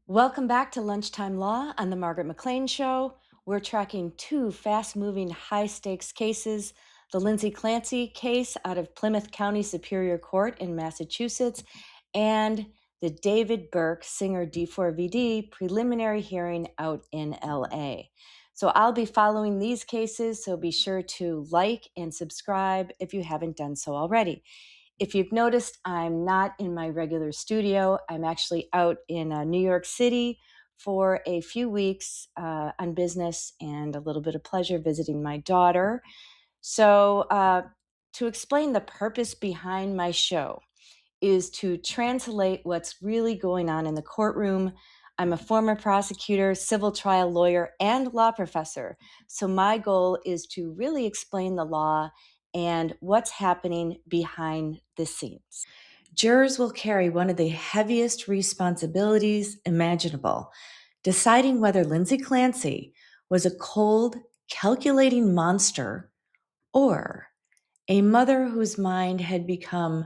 Welcome back to Lunchtime Law on the Margaret McLean Show. We're tracking two fast-moving, high-stakes cases, the Lindsay Clancy case out of Plymouth County Superior Court in Massachusetts, and the David Burke Singer D4vd preliminary hearing out in LA. So I'll be following these cases, so be sure to like and subscribe if you haven't done so already. If you've noticed, I'm not in my regular studio. I'm actually out in New York City for a few weeks on business and a little bit of pleasure visiting my daughter. So, to explain the purpose behind my show is to translate what's really going on in the courtroom. I'm a former prosecutor, civil trial lawyer, and law professor. So my goal is to really explain the law and what's happening behind the scenes. Jurors will carry one of the heaviest responsibilities imaginable, deciding whether Lindsay Clancy was a cold, calculating monster or a mother whose mind had become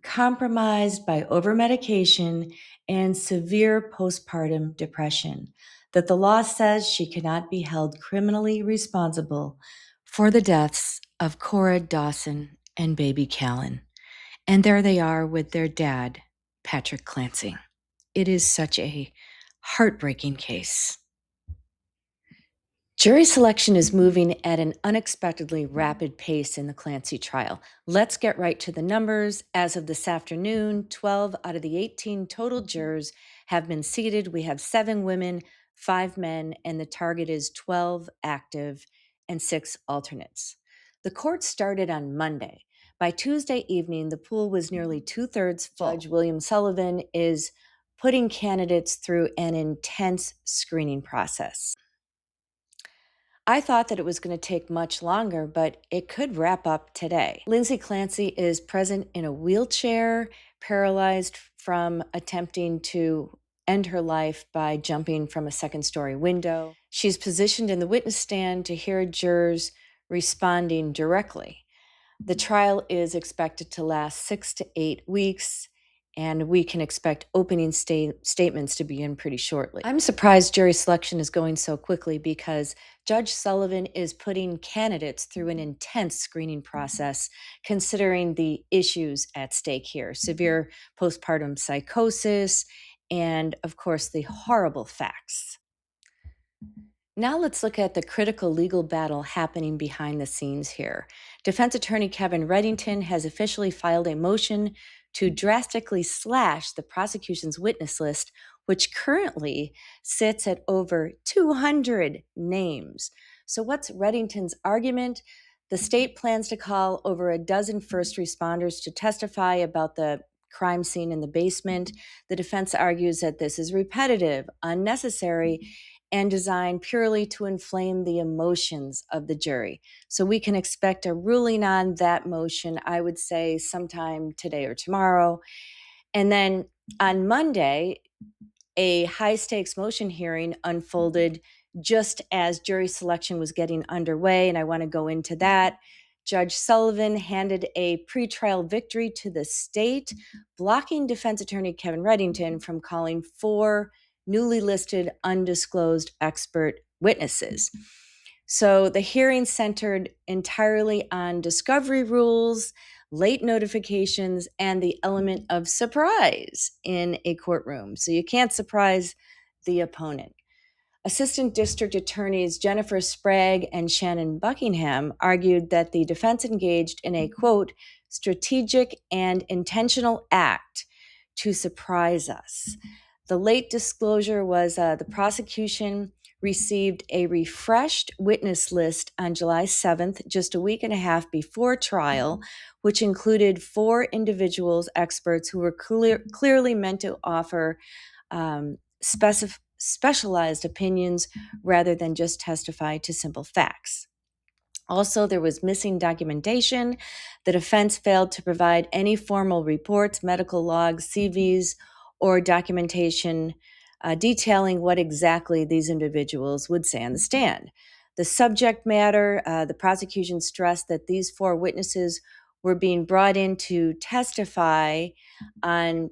compromised by overmedication and severe postpartum depression, that the law says she cannot be held criminally responsible for the deaths of Cora Dawson and baby Callan. And there they are with their dad, Patrick Clancy. It is such a heartbreaking case. Jury selection is moving at an unexpectedly rapid pace in the Clancy trial. Let's get right to the numbers. As of this afternoon, 12 out of the 18 total jurors have been seated. We have 7 women, 5 men, and the target is 12 active and 6 alternates. The court started on Monday. By Tuesday evening, the pool was nearly 2/3 full. Judge William Sullivan is putting candidates through an intense screening process. I thought that it was going to take much longer, but it could wrap up today. Lindsay Clancy is present in a wheelchair, paralyzed from attempting to end her life by jumping from a second-story window. She's positioned in the witness stand to hear jurors responding directly. The trial is expected to last 6 to 8 weeks, and we can expect opening statements to begin pretty shortly. I'm surprised jury selection is going so quickly because Judge Sullivan is putting candidates through an intense screening process, considering the issues at stake here: severe postpartum psychosis, and of course, the horrible facts. Now let's look at the critical legal battle happening behind the scenes here. Defense attorney Kevin Reddington has officially filed a motion to drastically slash the prosecution's witness list, which currently sits at over 200 names. So what's Reddington's argument? The state plans to call over a dozen first responders to testify about the crime scene in the basement. The defense argues that this is repetitive, unnecessary, and designed purely to inflame the emotions of the jury. So we can expect a ruling on that motion, I would say, sometime today or tomorrow. And then on Monday, a high-stakes motion hearing unfolded just as jury selection was getting underway, and I want to go into that. Judge Sullivan handed a pretrial victory to the state, blocking defense attorney Kevin Reddington from calling 4 newly listed undisclosed expert witnesses. So the hearing centered entirely on discovery rules, late notifications, and the element of surprise in a courtroom. So you can't surprise the opponent. Assistant District Attorneys Jennifer Sprague and Shannon Buckingham argued that the defense engaged in a, quote, strategic and intentional act to surprise us. The late disclosure was the prosecution received a refreshed witness list on July 7th, just a week and a half before trial, which included 4 individuals, experts, who were clearly meant to offer specialized opinions rather than just testify to simple facts. Also, there was missing documentation. The defense failed to provide any formal reports, medical logs, CVs, or documentation detailing what exactly these individuals would say on the stand. The subject matter, the prosecution stressed that these 4 witnesses were being brought in to testify on,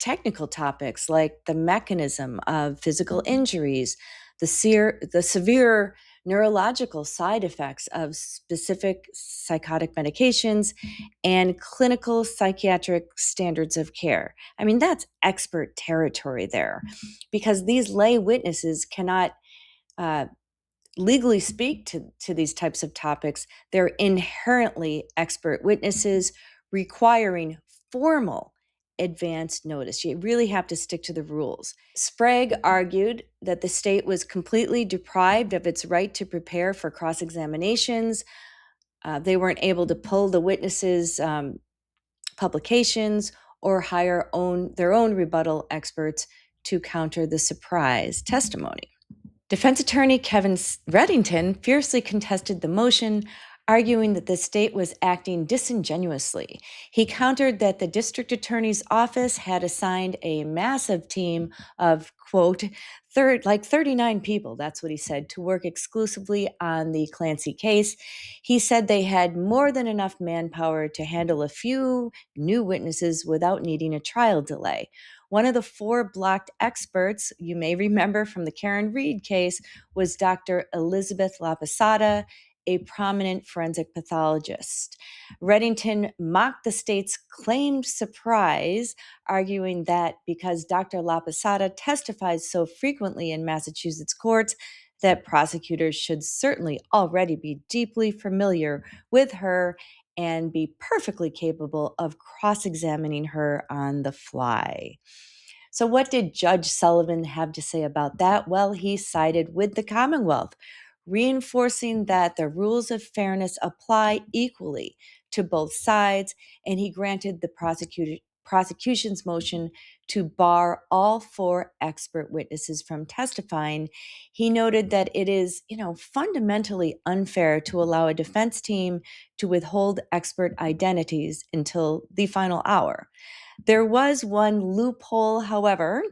technical topics like the mechanism of physical injuries, the severe neurological side effects of specific psychotic medications, and clinical psychiatric standards of care. I mean, that's expert territory there because these lay witnesses cannot uh, legally speak to these types of topics. They're inherently expert witnesses requiring formal advance notice. You really have to stick to the rules. Sprague argued that the state was completely deprived of its right to prepare for cross-examinations. They weren't able to pull the witnesses' publications or hire their own rebuttal experts to counter the surprise testimony. Defense attorney Kevin Reddington fiercely contested the motion, arguing that the state was acting disingenuously. He countered that the district attorney's office had assigned a massive team of, quote, 39 people, that's what he said, to work exclusively on the Clancy case. He said they had more than enough manpower to handle a few new witnesses without needing a trial delay. One of the 4 blocked experts, you may remember from the Karen Reed case, was Dr. Elizabeth Laposada, a prominent forensic pathologist. Reddington mocked the state's claimed surprise, arguing that because Dr. Laposada testifies so frequently in Massachusetts courts, that prosecutors should certainly already be deeply familiar with her and be perfectly capable of cross-examining her on the fly. So, what did Judge Sullivan have to say about that? Well, he sided with the Commonwealth, reinforcing that the rules of fairness apply equally to both sides, and he granted the prosecution's motion to bar all 4 expert witnesses from testifying. He noted that it is, fundamentally unfair to allow a defense team to withhold expert identities until the final hour. There was one loophole, however.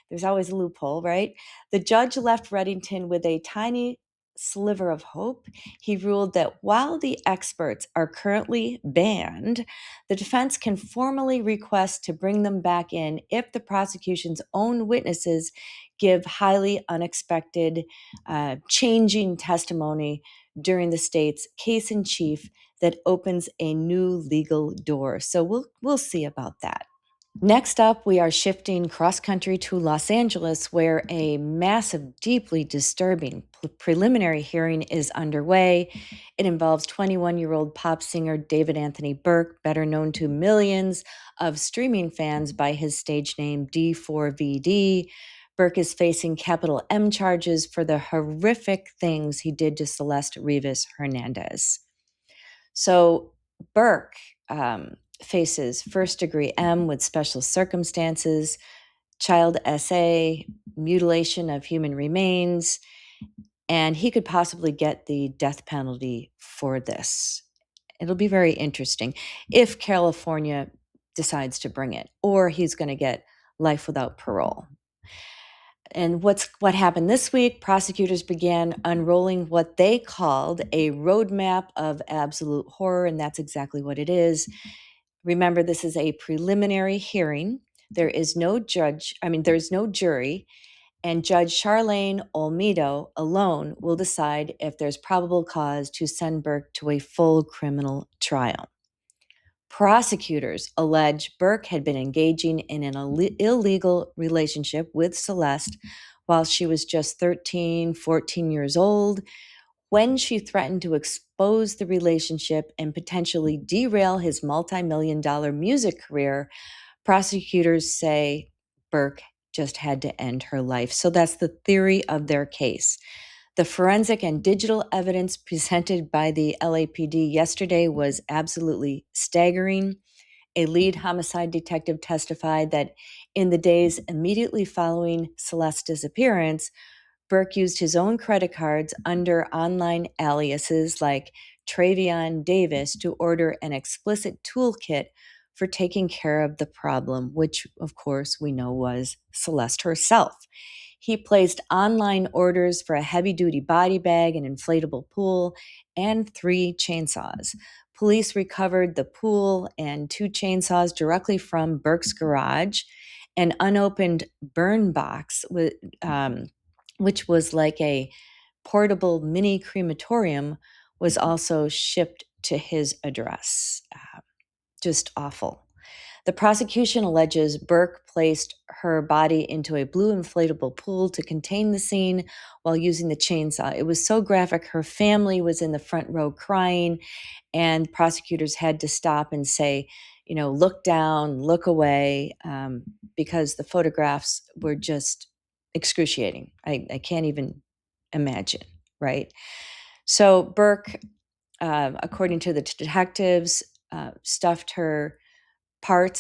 There's always a loophole, right? The judge left Reddington with a tiny sliver of hope. He ruled that while the experts are currently banned, the defense can formally request to bring them back in if the prosecution's own witnesses give highly unexpected, changing testimony during the state's case in chief that opens a new legal door. So we'll see about that. Next up, we are shifting cross-country to Los Angeles, where a massive, deeply disturbing preliminary hearing is underway. It involves 21-year-old pop singer David Anthony Burke, better known to millions of streaming fans by his stage name D4vd. Burke is facing capital M charges for the horrific things he did to Celeste Rivas Hernandez. So Burke faces first-degree M with special circumstances, child SA, mutilation of human remains, and he could possibly get the death penalty for this. It'll be very interesting if California decides to bring it, or he's going to get life without parole. And what happened this week, prosecutors began unrolling what they called a roadmap of absolute horror, and that's exactly what it is. Remember, this is a preliminary hearing. There's no jury, and Judge Charlene Olmedo alone will decide if there's probable cause to send Burke to a full criminal trial. Prosecutors allege Burke had been engaging in an illegal relationship with Celeste while she was just 13, 14 years old, when she threatened to expose the relationship and potentially derail his multi-million-dollar music career. Prosecutors say Burke just had to end her life. So that's the theory of their case. The forensic and digital evidence presented by the LAPD yesterday was absolutely staggering. A lead homicide detective testified that in the days immediately following Celeste's disappearance, Burke used his own credit cards under online aliases like Travion Davis to order an explicit toolkit for taking care of the problem, which, of course, we know was Celeste herself. He placed online orders for a heavy-duty body bag, an inflatable pool, and 3 chainsaws. Police recovered the pool and 2 chainsaws directly from Burke's garage, An unopened burn box, which was like a portable mini crematorium, was also shipped to his address. Just awful. The prosecution alleges Burke placed her body into a blue inflatable pool to contain the scene while using the chainsaw. It was so graphic, her family was in the front row crying, and prosecutors had to stop and say, look down, look away, because the photographs were just excruciating. I can't even imagine, right? So Burke, according to the detectives, stuffed her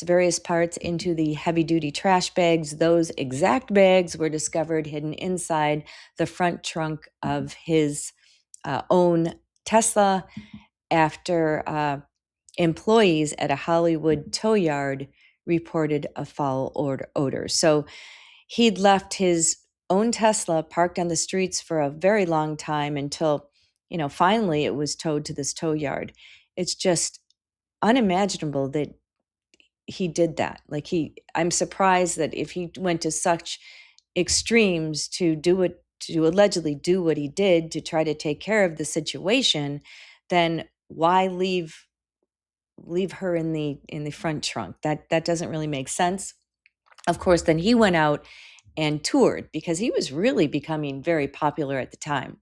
various parts into the heavy duty trash bags. Those exact bags were discovered hidden inside the front trunk of his own Tesla after employees at a Hollywood tow yard reported a foul odor. So he'd left his own Tesla parked on the streets for a very long time until, finally it was towed to this tow yard. It's just unimaginable that he did that. I'm surprised that if he went to such extremes to allegedly do what he did to try to take care of the situation, then why leave her in the front trunk? That doesn't really make sense. Of course, then he went out and toured because he was really becoming very popular at the time.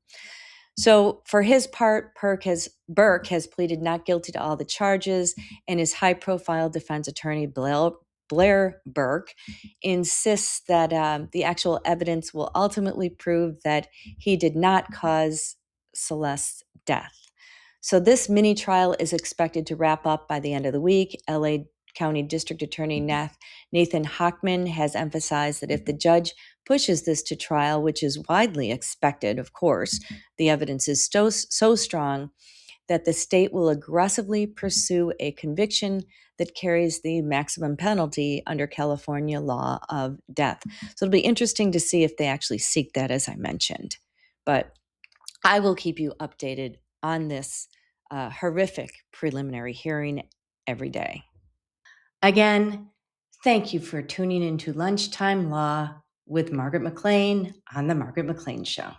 So for his part, Burke has pleaded not guilty to all the charges, and his high-profile defense attorney, Blair Burke, insists that the actual evidence will ultimately prove that he did not cause Celeste's death. So this mini trial is expected to wrap up by the end of the week. LA County District Attorney Nathan Hochman has emphasized that if the judge pushes this to trial, which is widely expected, of course, the evidence is so strong that the state will aggressively pursue a conviction that carries the maximum penalty under California law of death. So it'll be interesting to see if they actually seek that, as I mentioned. But I will keep you updated on this horrific preliminary hearing every day. Again, thank you for tuning into Lunchtime Law with Margaret McLean on The Margaret McLean Show.